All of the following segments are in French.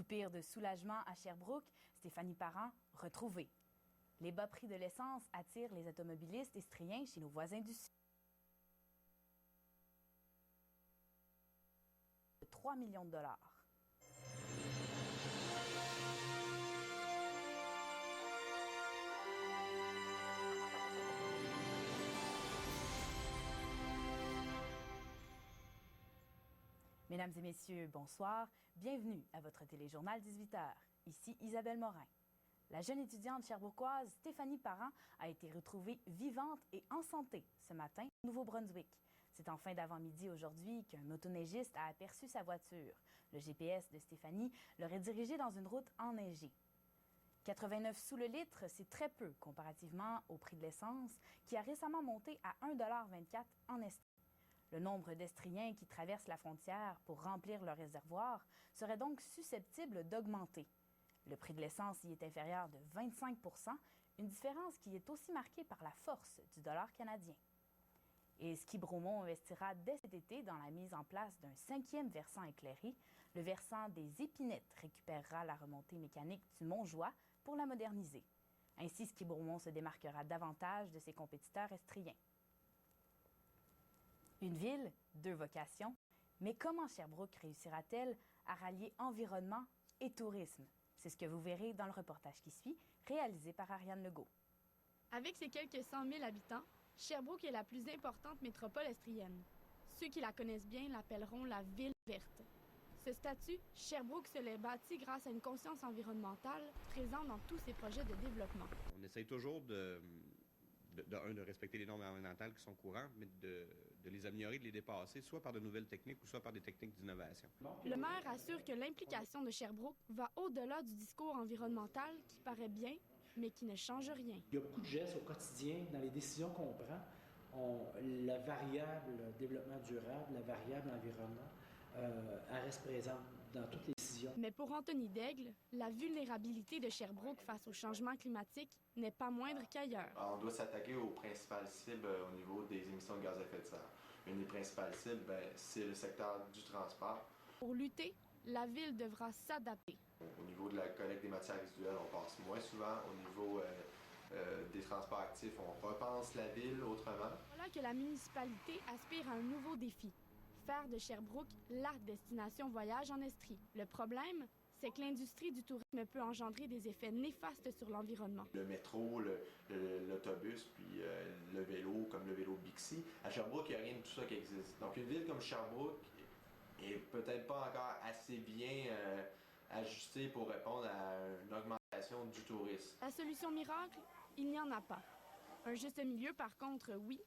Soupir de soulagement à Sherbrooke, Stéphanie Parent, retrouvée. Les bas prix de l'essence attirent les automobilistes estriens chez nos voisins du Sud. 3 millions de dollars. Mesdames et messieurs, bonsoir. Bienvenue à votre téléjournal 18h. Ici Isabelle Morin. La jeune étudiante sherbrookoise Stéphanie Parent a été retrouvée vivante et en santé ce matin au Nouveau-Brunswick. C'est en fin d'avant-midi aujourd'hui qu'un motoneigiste a aperçu sa voiture. Le GPS de Stéphanie l'aurait dirigée dans une route enneigée. 89 sous le litre, c'est très peu comparativement au prix de l'essence qui a récemment monté à 1,24 $ en Estrie. Le nombre d'Estriens qui traversent la frontière pour remplir leur réservoir serait donc susceptible d'augmenter. Le prix de l'essence y est inférieur de 25 %, une différence qui est aussi marquée par la force du dollar canadien. Et Ski Bromont investira dès cet été dans la mise en place d'un 5e versant éclairé. Le versant des Épinettes récupérera la remontée mécanique du Montjoie pour la moderniser. Ainsi, Ski Bromont se démarquera davantage de ses compétiteurs estriens. Une ville, deux vocations. Mais comment Sherbrooke réussira-t-elle à rallier environnement et tourisme? C'est ce que vous verrez dans le reportage qui suit, réalisé par Ariane Legault. Avec ses quelques 100 000 habitants, Sherbrooke est la plus importante métropole estrienne. Ceux qui la connaissent bien l'appelleront la ville verte. Ce statut, Sherbrooke se l'est bâti grâce à une conscience environnementale présente dans tous ses projets de développement. On essaye toujours de respecter les normes environnementales qui sont courantes, mais de les améliorer, de les dépasser, soit par de nouvelles techniques ou soit par des techniques d'innovation. Le maire assure que l'implication de Sherbrooke va au-delà du discours environnemental qui paraît bien, mais qui ne change rien. Il y a beaucoup de gestes au quotidien dans les décisions qu'on prend. La variable développement durable, la variable environnement, elle reste présente dans toutes les décisions. Mais pour Anthony Daigle, la vulnérabilité de Sherbrooke face au changement climatique n'est pas moindre qu'ailleurs. On doit s'attaquer aux principales cibles au niveau des émissions de gaz à effet de serre. Une des principales cibles, c'est le secteur du transport. Pour lutter, la ville devra s'adapter. Au niveau de la collecte des matières résiduelles, on passe moins souvent. Au niveau des transports actifs, on repense la ville autrement. Voilà que la municipalité aspire à un nouveau défi. Faire de Sherbrooke la destination voyage en Estrie. Le problème, c'est que l'industrie du tourisme peut engendrer des effets néfastes sur l'environnement. Le métro, l'autobus, puis le vélo, comme le vélo Bixi. À Sherbrooke, il n'y a rien de tout ça qui existe. Donc une ville comme Sherbrooke est peut-être pas encore assez bien ajustée pour répondre à une augmentation du tourisme. La solution miracle, il n'y en a pas. Un juste milieu, par contre, oui,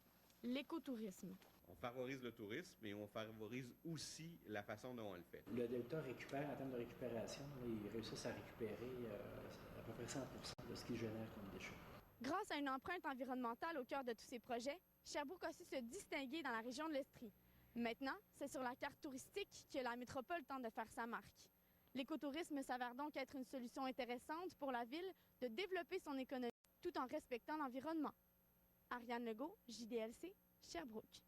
l'écotourisme. On favorise le tourisme, mais on favorise aussi la façon dont on le fait. Le Delta récupère, en termes de récupération, ils réussissent à récupérer à peu près 100 % de ce qu'ils génèrent comme déchets. Grâce à une empreinte environnementale au cœur de tous ces projets, Sherbrooke a su se distinguer dans la région de l'Estrie. Maintenant, c'est sur la carte touristique que la métropole tente de faire sa marque. L'écotourisme s'avère donc être une solution intéressante pour la ville de développer son économie tout en respectant l'environnement. Ariane Legault, JDLC, Sherbrooke.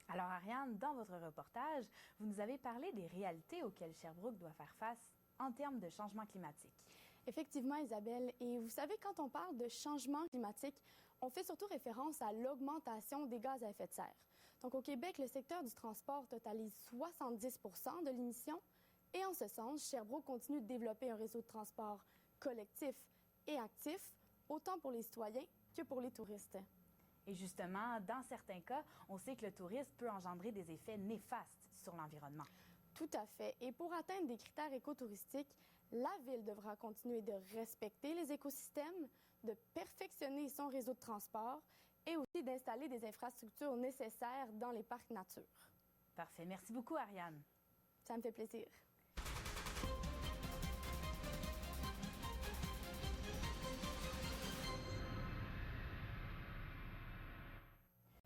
Alors Ariane, dans votre reportage, vous nous avez parlé des réalités auxquelles Sherbrooke doit faire face en termes de changement climatique. Effectivement, Isabelle. Et vous savez, quand on parle de changement climatique, on fait surtout référence à l'augmentation des gaz à effet de serre. Donc au Québec, le secteur du transport totalise 70 % de l'émission. Et en ce sens, Sherbrooke continue de développer un réseau de transport collectif et actif, autant pour les citoyens que pour les touristes. Et justement, dans certains cas, on sait que le tourisme peut engendrer des effets néfastes sur l'environnement. Tout à fait. Et pour atteindre des critères écotouristiques, la Ville devra continuer de respecter les écosystèmes, de perfectionner son réseau de transport et aussi d'installer des infrastructures nécessaires dans les parcs nature. Parfait. Merci beaucoup, Ariane. Ça me fait plaisir.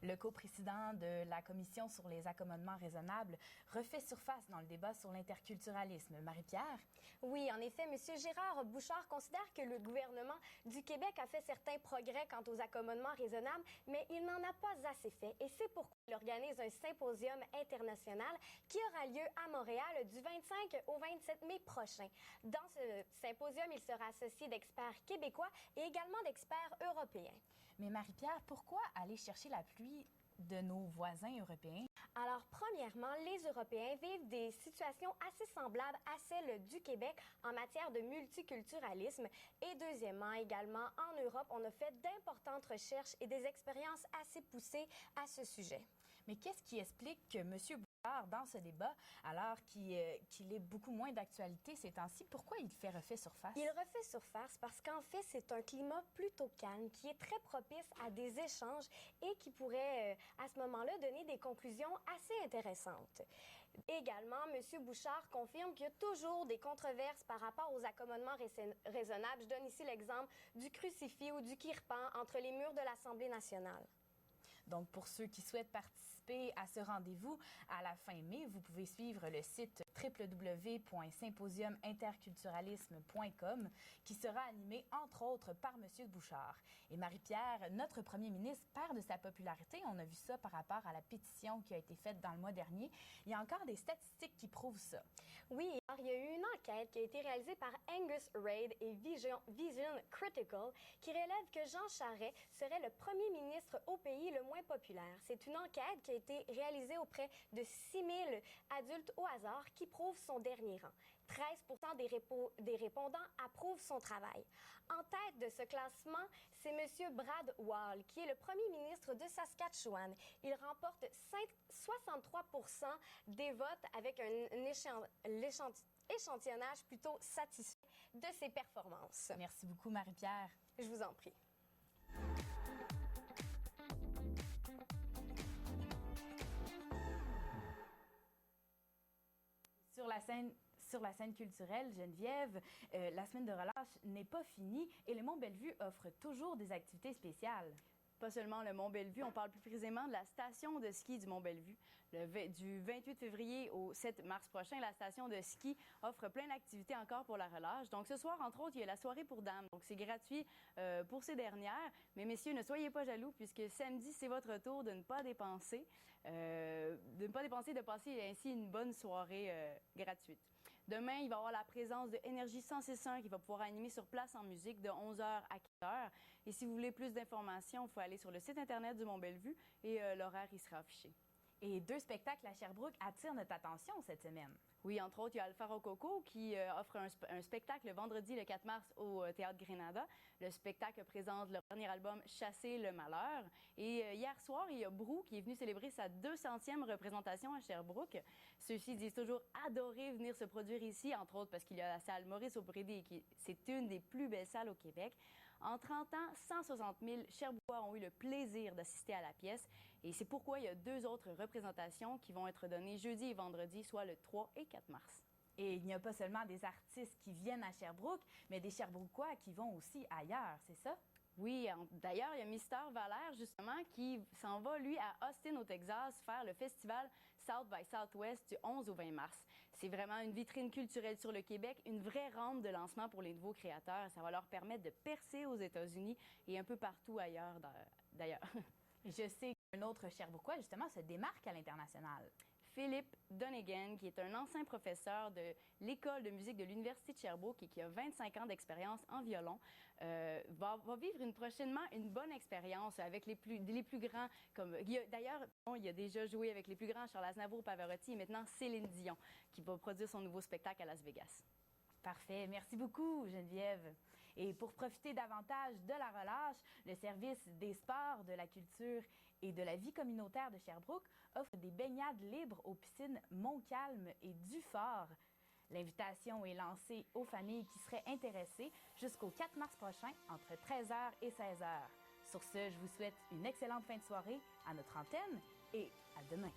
Le coprésident de la Commission sur les accommodements raisonnables refait surface dans le débat sur l'interculturalisme. Marie-Pierre? Oui, en effet, M. Gérard Bouchard considère que le gouvernement du Québec a fait certains progrès quant aux accommodements raisonnables, mais il n'en a pas assez fait. Et c'est pourquoi il organise un symposium international qui aura lieu à Montréal du 25 au 27 mai prochain. Dans ce symposium, il sera associé d'experts québécois et également d'experts européens. Mais Marie-Pierre, pourquoi aller chercher l'appui de nos voisins européens? Alors, premièrement, les Européens vivent des situations assez semblables à celles du Québec en matière de multiculturalisme. Et deuxièmement, également, en Europe, on a fait d'importantes recherches et des expériences assez poussées à ce sujet. Mais qu'est-ce qui explique que M. Bouchard, dans ce débat, alors qu'il est beaucoup moins d'actualité ces temps-ci, pourquoi il refait surface? Il refait surface parce qu'en fait, c'est un climat plutôt calme qui est très propice à des échanges et qui pourrait, à ce moment-là, donner des conclusions assez intéressantes. Également, M. Bouchard confirme qu'il y a toujours des controverses par rapport aux accommodements raisonnables. Je donne ici l'exemple du crucifix ou du kirpan entre les murs de l'Assemblée nationale. Donc, pour ceux qui souhaitent participer à ce rendez-vous à la fin mai, vous pouvez suivre le site www.symposiuminterculturalisme.com qui sera animé, entre autres, par M. Bouchard. Et Marie-Pierre, notre premier ministre perd de sa popularité. On a vu ça par rapport à la pétition qui a été faite dans le mois dernier. Il y a encore des statistiques qui prouvent ça. Oui, il y a eu une enquête qui a été réalisée par Angus Reid et Vision Critical qui révèle que Jean Charest serait le premier ministre au pays le moins populaire. C'est une enquête qui a été réalisée auprès de 6 000 adultes au hasard qui prouve son dernier rang. 13% des répondants approuvent son travail. En tête de ce classement, c'est M. Brad Wall, qui est le premier ministre de Saskatchewan. Il remporte 63% des votes avec un échantillonnage plutôt satisfait de ses performances. Merci beaucoup, Marie-Pierre. Je vous en prie. Sur la scène culturelle, Geneviève, la semaine de relâche n'est pas finie et le Mont-Bellevue offre toujours des activités spéciales. Pas seulement le Mont-Bellevue, on parle plus précisément de la station de ski du Mont-Bellevue. Du 28 février au 7 mars prochain, la station de ski offre plein d'activités encore pour la relâche. Donc ce soir, entre autres, il y a la soirée pour dames. Donc c'est gratuit pour ces dernières. Mais messieurs, ne soyez pas jaloux puisque samedi, c'est votre tour de ne pas dépenser, de passer ainsi une bonne soirée gratuite. Demain, il va y avoir la présence de Énergie 106.1 qui va pouvoir animer sur place en musique de 11h à 15h. Et si vous voulez plus d'informations, il faut aller sur le site Internet du Mont-Bellevue et l'horaire y sera affiché. Et 2 spectacles à Sherbrooke attirent notre attention cette semaine. Oui, entre autres, il y a Alpha Rococo qui offre un spectacle le vendredi le 4 mars au Théâtre Grenada. Le spectacle présente leur dernier album Chasser le malheur. Et hier soir, il y a Brou qui est venu célébrer sa 200e représentation à Sherbrooke. Ceux-ci disent toujours adorer venir se produire ici, entre autres parce qu'il y a la salle Maurice Aubrédé, c'est une des plus belles salles au Québec. En 30 ans, 160 000 Sherbrookois ont eu le plaisir d'assister à la pièce. Et c'est pourquoi il y a 2 autres représentations qui vont être données jeudi et vendredi, soit le 3 et 4 mars. Et il n'y a pas seulement des artistes qui viennent à Sherbrooke, mais des Sherbrookois qui vont aussi ailleurs, c'est ça? Oui, d'ailleurs, il y a Mister Valère, justement, qui s'en va, lui, à Austin, au Texas, faire le festival South by Southwest du 11 au 20 mars. C'est vraiment une vitrine culturelle sur le Québec, une vraie rampe de lancement pour les nouveaux créateurs. Ça va leur permettre de percer aux États-Unis et un peu partout ailleurs, d'ailleurs. Je sais qu'un autre Sherbrookois, justement, se démarque à l'international. Philippe Donegan, qui est un ancien professeur de l'École de musique de l'Université de Sherbrooke et qui a 25 ans d'expérience en violon, va vivre prochainement une bonne expérience avec les plus grands. D'ailleurs, il a déjà joué avec les plus grands, Charles Aznavour, Pavarotti et maintenant Céline Dion, qui va produire son nouveau spectacle à Las Vegas. Parfait. Merci beaucoup, Geneviève. Et pour profiter davantage de la relâche, le service des sports, de la culture et de la vie communautaire de Sherbrooke offre des baignades libres aux piscines Montcalm et Dufort. L'invitation est lancée aux familles qui seraient intéressées jusqu'au 4 mars prochain entre 13h et 16h. Sur ce, je vous souhaite une excellente fin de soirée à notre antenne et à demain.